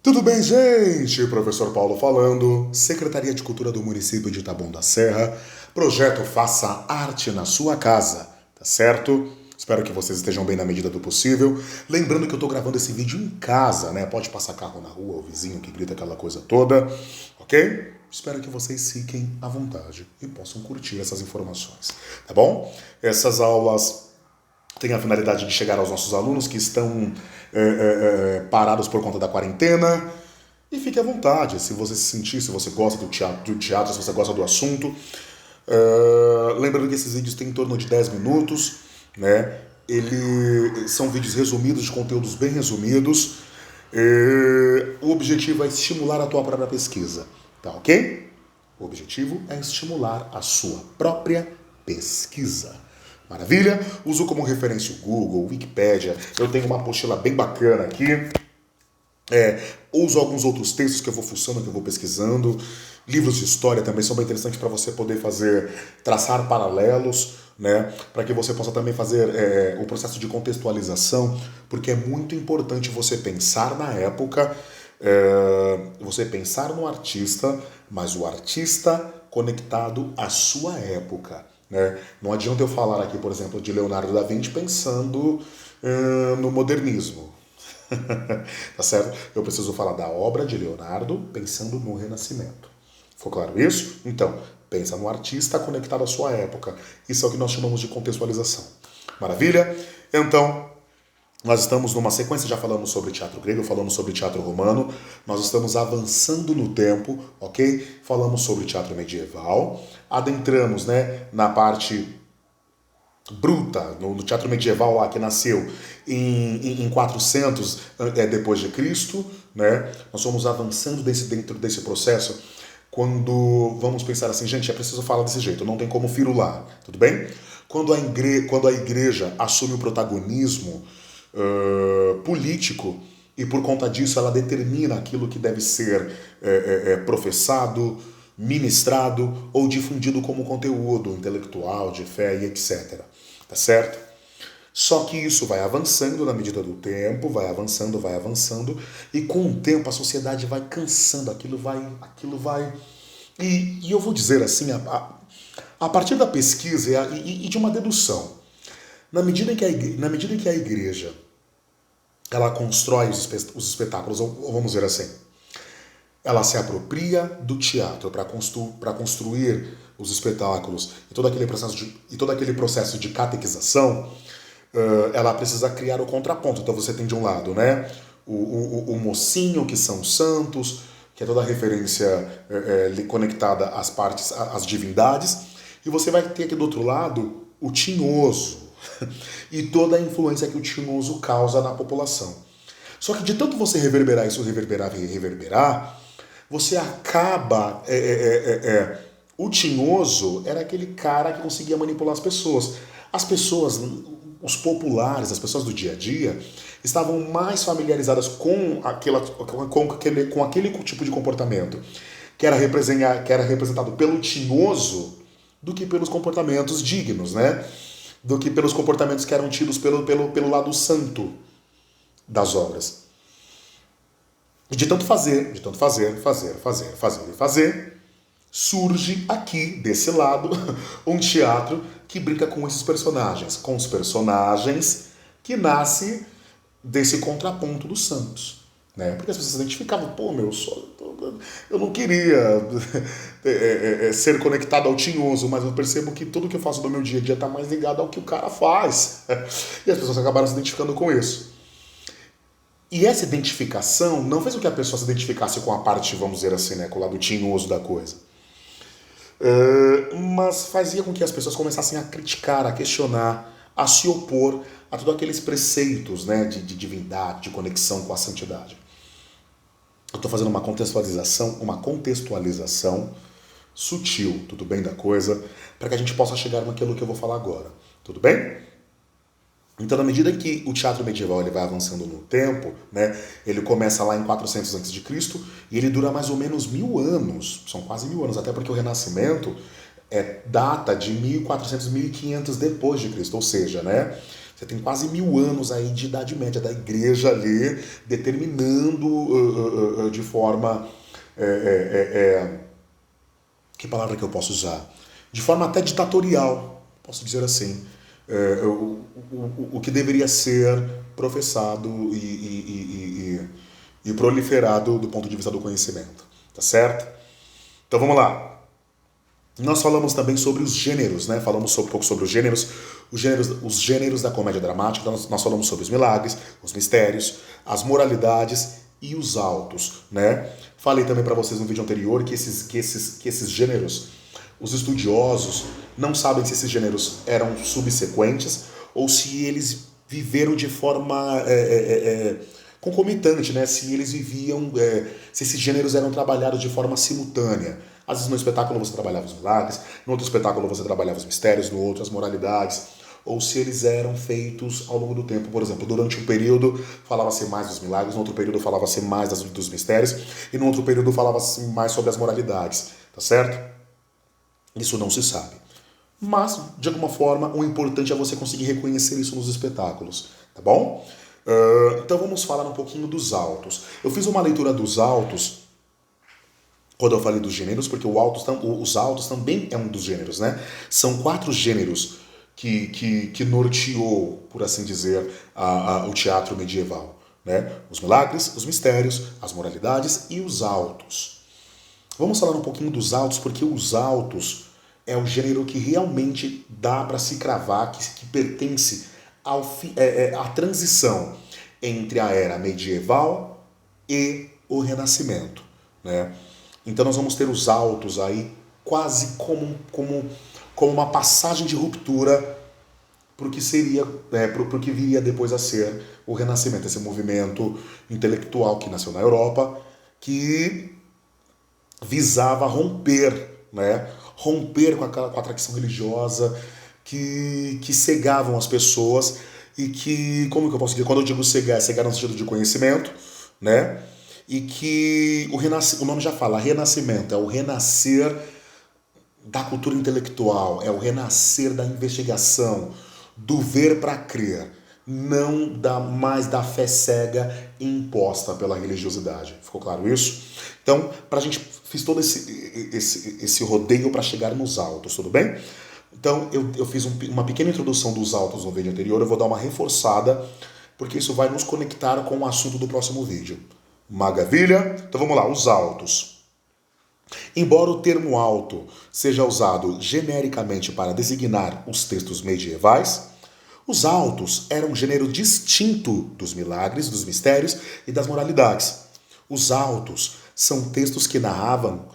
Tudo bem, gente? Professor Paulo falando, Secretaria de Cultura do município de Taboão da Serra, projeto Faça Arte na Sua Casa, tá certo? Espero que vocês estejam bem na medida do possível. Lembrando que eu tô gravando esse vídeo em casa, né? Pode passar carro na rua, o vizinho que grita aquela coisa toda, ok? Espero que vocês fiquem à vontade e possam curtir essas informações, tá bom? Essas aulas tem a finalidade de chegar aos nossos alunos que estão parados por conta da quarentena. E fique à vontade, se você se sentir, se você gosta do teatro, se você gosta do assunto. Lembrando que esses vídeos têm em torno de 10 minutos, né? São vídeos resumidos, de conteúdos bem resumidos. O objetivo é estimular a tua própria pesquisa, tá ok? O objetivo é estimular a sua própria pesquisa. Maravilha? Uso como referência o Google, o Wikipédia. Eu tenho uma apostila bem bacana aqui. Uso alguns outros textos que eu vou fuçando, que eu vou pesquisando. Livros de história também são bem interessantes para você poder traçar paralelos, né? Para que você possa também fazer o processo de contextualização, porque é muito importante você pensar na época, você pensar no artista, mas o artista conectado à sua época. Né? Não adianta eu falar aqui, por exemplo, de Leonardo da Vinci pensando no modernismo. Tá certo? Eu preciso falar da obra de Leonardo pensando no Renascimento. Ficou claro isso? Então, pensa no artista conectado à sua época. Isso é o que nós chamamos de contextualização. Maravilha? Então, nós estamos numa sequência, já falamos sobre teatro grego, falamos sobre teatro romano, nós estamos avançando no tempo, ok? Falamos sobre teatro medieval, adentramos, né, na parte bruta, no teatro medieval lá que nasceu em 400 depois de Cristo, né? Nós fomos avançando dentro desse processo quando vamos pensar assim, gente, é preciso falar desse jeito, não tem como firular, tudo bem? Quando a igreja assume o protagonismo político e por conta disso ela determina aquilo que deve ser professado, ministrado ou difundido como conteúdo intelectual, de fé e etc. Tá certo? Só que isso vai avançando na medida do tempo, vai avançando, e com o tempo a sociedade vai cansando, aquilo vai. E eu vou dizer assim, a partir da pesquisa e de uma dedução, na medida em que a igreja ela constrói os espetáculos, ou vamos dizer assim, ela se apropria do teatro para construir os espetáculos e todo aquele processo de catequização, ela precisa criar o contraponto. Então você tem de um lado, né, o mocinho, que são os santos, que é toda a referência conectada às divindades, e você vai ter aqui do outro lado o tinhoso, e toda a influência que o tinhoso causa na população. Só que de tanto você reverberar isso, reverberar, você acaba... O tinhoso era aquele cara que conseguia manipular as pessoas. As pessoas, os populares, as pessoas do dia a dia, estavam mais familiarizadas com aquele tipo de comportamento que era representado pelo tinhoso do que pelos comportamentos dignos, né? Do que pelos comportamentos que eram tidos pelo lado santo das obras. E de tanto fazer, surge aqui, desse lado, um teatro que brinca com esses personagens, com os personagens que nasce desse contraponto dos santos. Né? Porque as pessoas se identificavam, eu não queria ser conectado ao tinhoso, mas eu percebo que tudo que eu faço no meu dia a dia está mais ligado ao que o cara faz. E as pessoas acabaram se identificando com isso. E essa identificação não fez com que a pessoa se identificasse com a parte, vamos dizer assim, né, com o lado tinhoso da coisa. Mas fazia com que as pessoas começassem a criticar, a questionar, a se opor a todos aqueles preceitos, né, de divindade, de conexão com a santidade. Eu estou fazendo uma contextualização sutil, tudo bem, da coisa, para que a gente possa chegar naquilo que eu vou falar agora, tudo bem? Então, na medida que o teatro medieval ele vai avançando no tempo, né, ele começa lá em 400 a.C. e ele dura mais ou menos 1000 anos, são quase 1000 anos, até porque o Renascimento data de 1400, 1500 depois de Cristo, ou seja, né, Você tem quase 1000 anos aí de Idade Média da igreja ali, determinando de forma... que palavra que eu posso usar? De forma até ditatorial, posso dizer assim, o que deveria ser professado e proliferado do ponto de vista do conhecimento, tá certo? Então vamos lá. Nós falamos também sobre os gêneros, né? Falamos um pouco sobre os gêneros da comédia dramática. Nós falamos sobre os milagres, os mistérios, as moralidades e os autos, né? Falei também para vocês no vídeo anterior que esses gêneros, os estudiosos não sabem se esses gêneros eram subsequentes ou se eles viveram de forma concomitante, né? Se eles viviam, se esses gêneros eram trabalhados de forma simultânea. Às vezes no espetáculo você trabalhava os milagres, no outro espetáculo você trabalhava os mistérios, no outro as moralidades, ou se eles eram feitos ao longo do tempo. Por exemplo, durante um período falava-se mais dos milagres, no outro período falava-se mais dos mistérios, e no outro período falava-se mais sobre as moralidades, tá certo? Isso não se sabe. Mas, de alguma forma, o importante é você conseguir reconhecer isso nos espetáculos, tá bom? Então vamos falar um pouquinho dos autos. Eu fiz uma leitura dos autos quando eu falei dos gêneros, porque os autos também é um dos gêneros, né? São 4 gêneros que norteou, por assim dizer, o teatro medieval, né? Os milagres, os mistérios, as moralidades e os autos. Vamos falar um pouquinho dos autos, porque os autos é o gênero que realmente dá para se cravar, que pertence à transição entre a era medieval e o Renascimento, né? Então nós vamos ter os autos aí quase como uma passagem de ruptura para o que seria, para o que viria depois a ser o Renascimento, esse movimento intelectual que nasceu na Europa, que visava romper, né? Romper com a tradição religiosa que cegavam as pessoas e que, como que eu posso dizer? Quando eu digo cegar, é cegar no sentido de conhecimento, né? E que o nome já fala, renascimento, é o renascer da cultura intelectual, é o renascer da investigação, do ver para crer, não mais da fé cega imposta pela religiosidade. Ficou claro isso? Então, a gente fiz todo esse rodeio para chegar nos autos, tudo bem? Então, eu fiz uma pequena introdução dos autos no vídeo anterior, eu vou dar uma reforçada, porque isso vai nos conectar com o assunto do próximo vídeo. Maravilha? Então vamos lá, os autos. Embora o termo auto seja usado genericamente para designar os textos medievais, os autos eram um gênero distinto dos milagres, dos mistérios e das moralidades. Os autos são textos que narram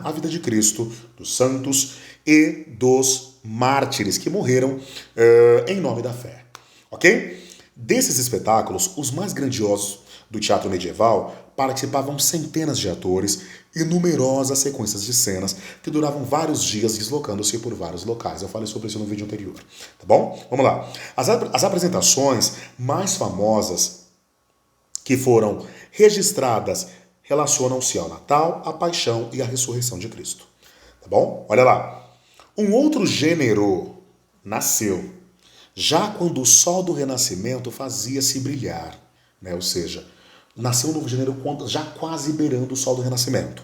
a vida de Cristo, dos santos e dos mártires que morreram em nome da fé. Ok? Desses espetáculos, os mais grandiosos do teatro medieval, participavam centenas de atores e numerosas sequências de cenas que duravam vários dias deslocando-se por vários locais. Eu falei sobre isso no vídeo anterior, tá bom? Vamos lá. As apresentações mais famosas que foram registradas relacionam-se ao Natal, à Paixão e à Ressurreição de Cristo, tá bom? Olha lá. Um outro gênero nasceu já quando o sol do Renascimento fazia-se brilhar, né? Ou seja, nasceu um novo gênero já quase beirando o sol do Renascimento,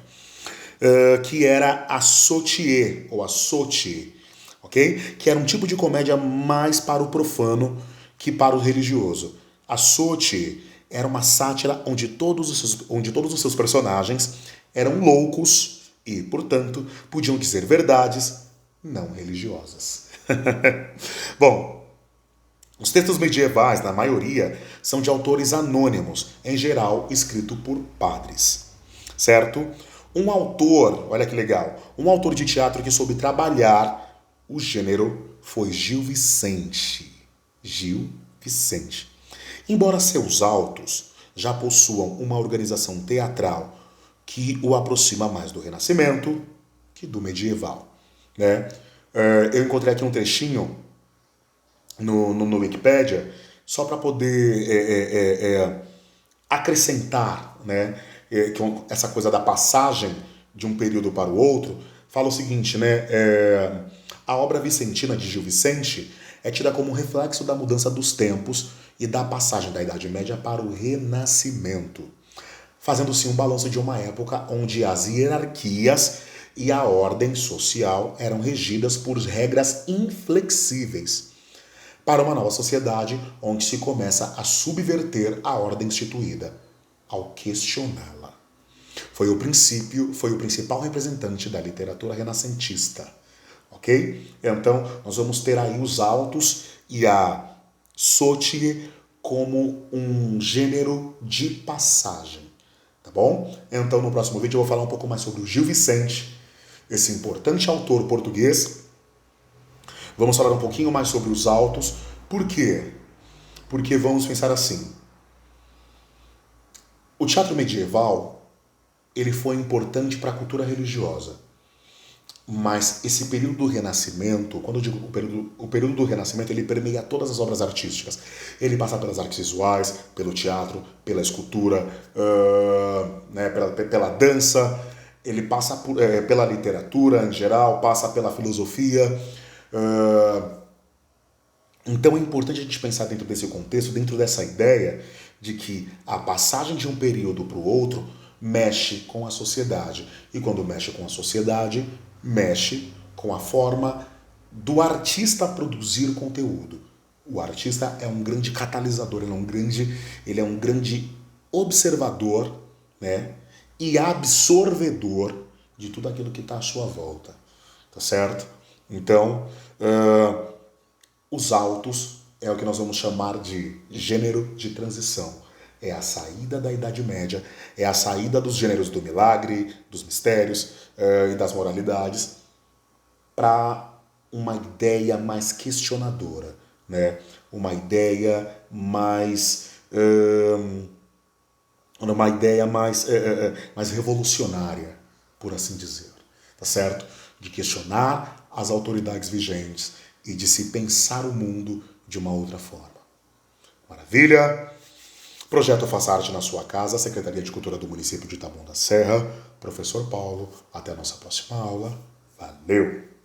que era a sotie, ou a sotie, ok? Que era um tipo de comédia mais para o profano que para o religioso. A sotie era uma sátira onde todos os seus personagens eram loucos e, portanto, podiam dizer verdades não religiosas. Bom, os textos medievais, na maioria, são de autores anônimos, em geral escrito por padres, certo? Um autor, olha que legal, um autor de teatro que soube trabalhar o gênero foi Gil Vicente. Gil Vicente. Embora seus autos já possuam uma organização teatral que o aproxima mais do Renascimento que do medieval, né? Eu encontrei aqui um trechinho no Wikipedia, só para poder acrescentar, né, essa coisa da passagem de um período para o outro. Fala o seguinte, né, a obra vicentina de Gil Vicente é tida como um reflexo da mudança dos tempos e da passagem da Idade Média para o Renascimento, fazendo-se um balanço de uma época onde as hierarquias e a ordem social eram regidas por regras inflexíveis, para uma nova sociedade onde se começa a subverter a ordem instituída, ao questioná-la. Foi o principal representante da literatura renascentista, ok? Então, nós vamos ter aí os autos e a Sautier como um gênero de passagem, tá bom? Então, no próximo vídeo eu vou falar um pouco mais sobre o Gil Vicente, esse importante autor português. Vamos falar um pouquinho mais sobre os autos. Por quê? Porque vamos pensar assim. O teatro medieval, ele foi importante para a cultura religiosa. Mas esse período do Renascimento, quando eu digo o período do Renascimento, ele permeia todas as obras artísticas. Ele passa pelas artes visuais, pelo teatro, pela escultura, pela dança, ele passa pela literatura em geral, passa pela filosofia. Então é importante a gente pensar dentro desse contexto, dentro dessa ideia de que a passagem de um período para o outro mexe com a sociedade. E quando mexe com a sociedade, mexe com a forma do artista produzir conteúdo. O artista é um grande catalisador, ele é um grande observador, né, e absorvedor de tudo aquilo que está à sua volta. Tá certo? Então, os autos é o que nós vamos chamar de gênero de transição. É a saída da Idade Média, é a saída dos gêneros do milagre, dos mistérios e das moralidades para uma ideia mais questionadora, né? Uma ideia mais mais revolucionária, por assim dizer, tá certo? De questionar as autoridades vigentes e de se pensar o mundo de uma outra forma. Maravilha? Projeto Faça Arte na Sua Casa, Secretaria de Cultura do Município de Taboão da Serra. Professor Paulo, até a nossa próxima aula. Valeu!